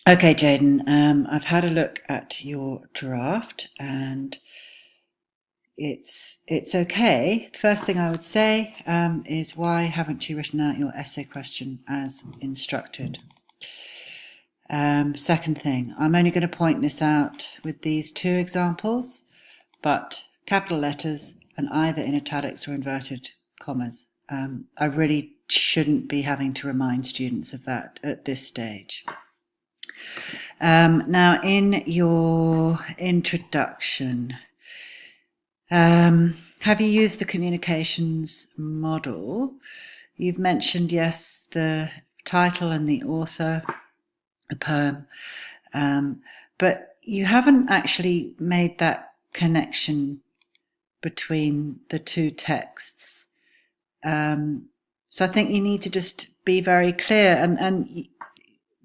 Okay, Jayden, I've had a look at your draft and it's okay. The first thing I would say is why haven't you written out your essay question as instructed? Second thing, I'm only going to point this out with these two examples, but capital letters and either in italics or inverted commas. I really shouldn't be having to remind students of that at this stage. Now, in your introduction, have you used the communications model? You've mentioned, yes, the title and the author, the poem, but you haven't actually made that connection between the two texts. So I think you need to just be very clear, and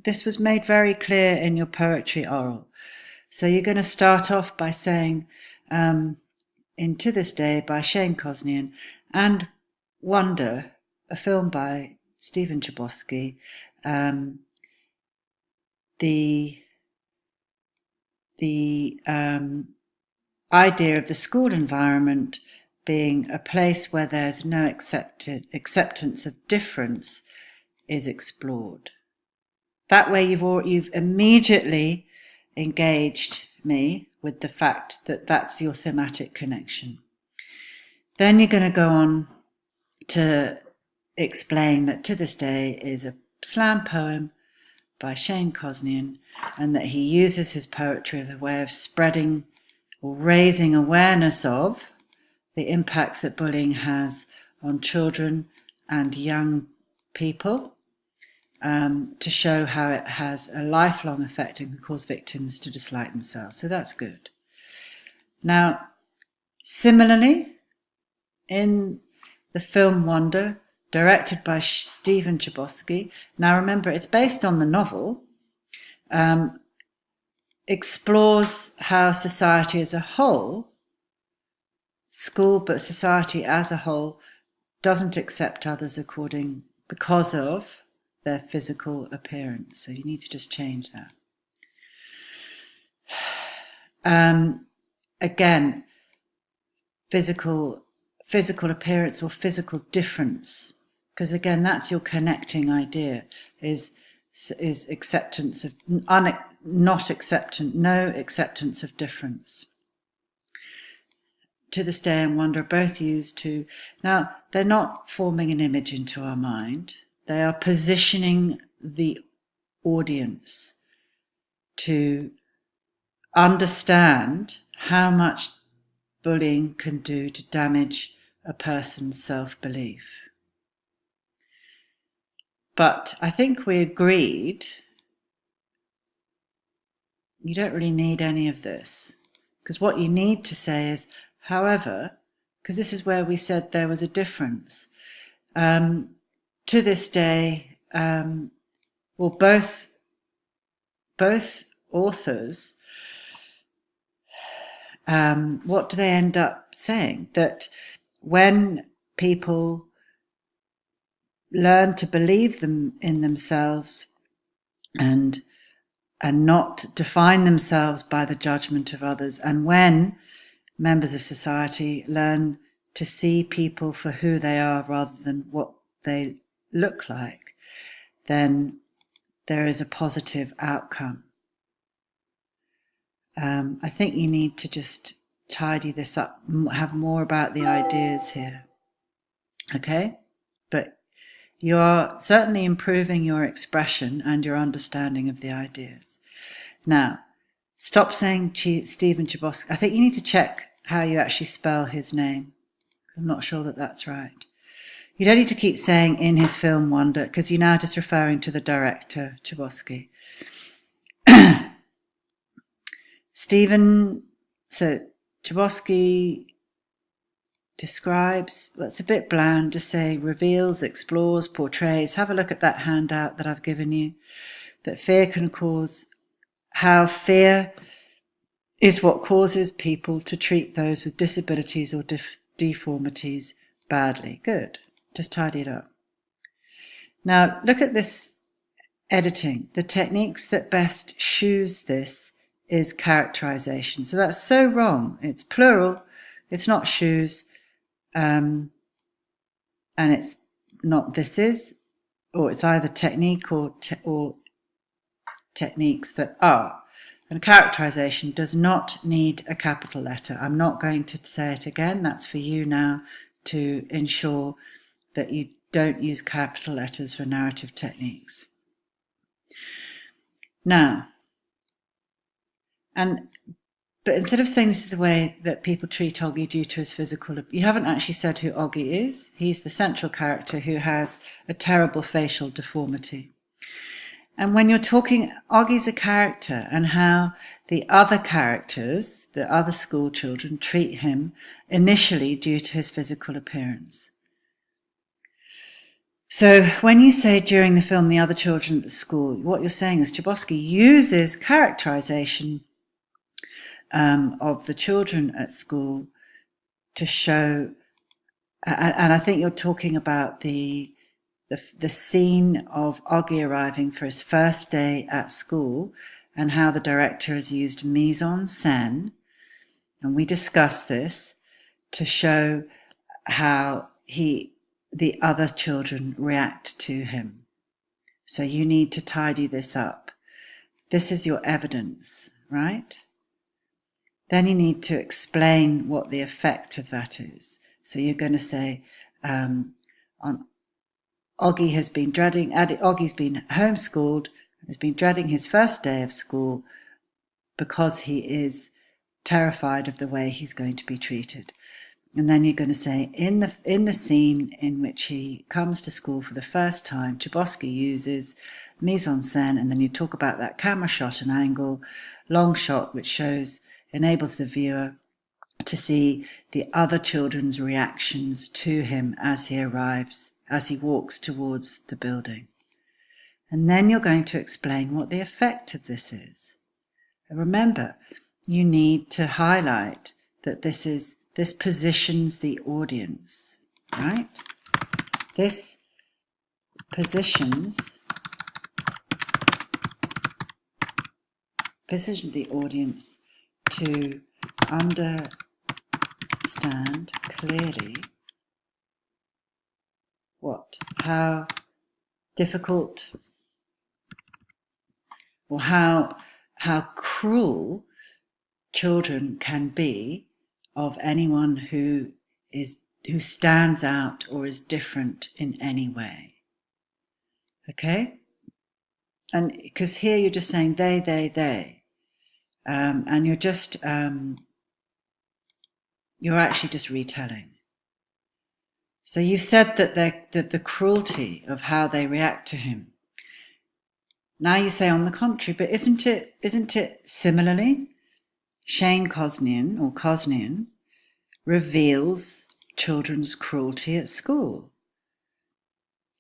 this was made very clear in your poetry oral. So you're going to start off by saying, in To This Day by Shane Kosnian and Wonder, a film by Stephen Chbosky, the idea of the school environment being a place where there's no acceptance of difference is explored. That way you've immediately engaged me with the fact that that's your thematic connection. Then you're going to go on to explain that To This Day is a slam poem by Shane Kosnian and that he uses his poetry as a way of spreading or raising awareness of the impacts that bullying has on children and young people, to show how it has a lifelong effect and can cause victims to dislike themselves. So that's good. Now, similarly, in the film Wonder, directed by Stephen Chbosky, now remember it's based on the novel, explores how society as a whole, school but society as a whole, doesn't accept others because of their physical appearance. So you need to just change that. Again, physical appearance or physical difference, because again, that's your connecting idea, is acceptance of no acceptance of difference. To This Day and Wonder are both used to, now they're not forming an image into our mind, they are positioning the audience to understand how much bullying can do to damage a person's self-belief. But I think we agreed you don't really need any of this, because what you need to say is, however, because this is where we said there was a difference. To this day, both authors, what do they end up saying? That when people learn to believe in themselves and not define themselves by the judgment of others, and when members of society learn to see people for who they are rather than what they look like, then there is a positive outcome. I think you need to just tidy this up, have more about the ideas here. Okay? But you are certainly improving your expression and your understanding of the ideas. Now, stop saying Stephen Chbosky. I think you need to check how you actually spell his name. I'm not sure that that's right. You don't need to keep saying in his film Wonder, because you're now just referring to the director, Chbosky. Chbosky describes, well, it's a bit bland to say reveals, explores, portrays. Have a look at that handout that I've given you, that fear can cause, how fear is what causes people to treat those with disabilities or deformities badly. Good. Just tidy it up. Now, look at this editing. The techniques that best shoes this is characterization. So that's so wrong. It's plural. It's not shoes. And it's not this is, or it's either technique or techniques that are. And characterization does not need a capital letter. I'm not going to say it again. That's for you now to ensure that you don't use capital letters for narrative techniques. Now, but instead of saying this is the way that people treat Oggy due to his physical, you haven't actually said who Oggy is. He's the central character who has a terrible facial deformity. And when you're talking, Oggy's a character, and how the other characters, the other school children, treat him initially due to his physical appearance. So when you say during the film, the other children at the school, what you're saying is Chbosky uses characterization of the children at school to show, and I think you're talking about the scene of Oggy arriving for his first day at school and how the director has used mise en scène, and we discussed this, to show how the other children react to him. So you need to tidy this up. This is your evidence, right? Then you need to explain what the effect of that is. So you're going to say, Oggy's been homeschooled, has been dreading his first day of school because he is terrified of the way he's going to be treated. And then you're going to say, in the scene in which he comes to school for the first time, Chbosky uses mise en scène, and then you talk about that camera shot and angle, long shot, which enables the viewer to see the other children's reactions to him as he arrives, as he walks towards the building. And then you're going to explain what the effect of this is. And remember, you need to highlight that this positions the audience, right? This positions the audience to understand clearly how difficult or how cruel children can be of anyone who stands out or is different in any way. Okay? And because here you're just saying they. And you're just, you're actually just retelling. So you said that the cruelty of how they react to him. Now you say on the contrary, but isn't it similarly? Shane Kosnian reveals children's cruelty at school.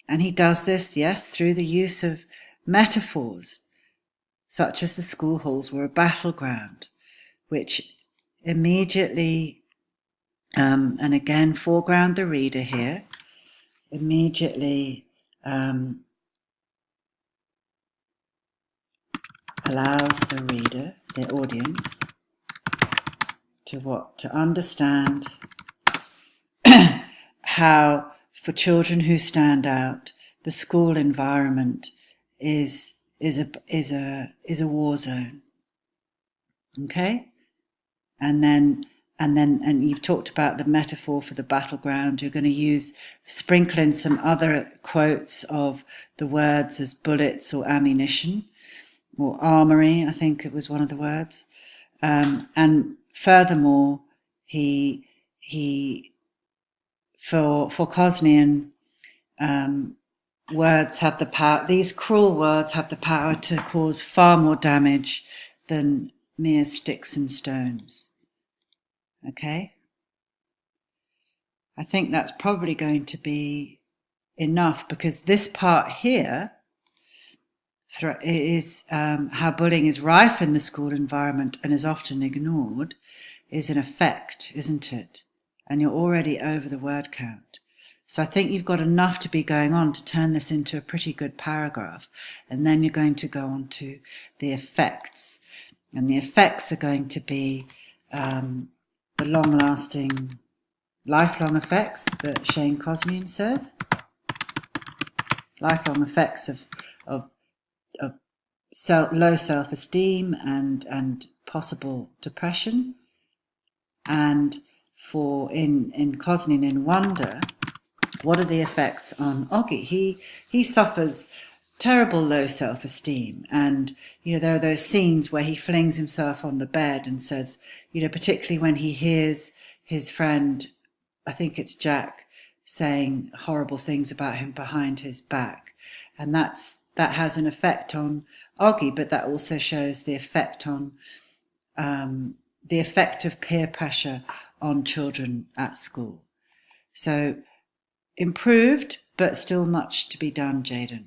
And he does this, yes, through the use of metaphors, such as the school halls were a battleground, which immediately, and again, foreground the reader here, immediately allows the reader, the audience, to understand how, for children who stand out, the school environment is a war zone. Okay? And you've talked about the metaphor for the battleground. You're going to sprinkle in some other quotes of the words as bullets or ammunition, or armory, I think it was one of the words. And furthermore, for Kosnian, words had the power. These cruel words had the power to cause far more damage than mere sticks and stones. Okay? I think that's probably going to be enough, because this part here is how bullying is rife in the school environment and is often ignored, is an effect, isn't it? And you're already over the word count. So I think you've got enough to be going on to turn this into a pretty good paragraph. And then you're going to go on to the effects. And the effects are going to be the long-lasting, lifelong effects that Shane Cosmian says. Lifelong effects of low self-esteem and possible depression. And in Cosmian in Wonder, what are the effects on Oggy? He suffers terrible low self-esteem, and there are those scenes where he flings himself on the bed and says, particularly when he hears his friend, I think it's Jack, saying horrible things about him behind his back, and that has an effect on Oggy, but that also shows the effect on the effect of peer pressure on children at school. So improved, but still much to be done, Jayden.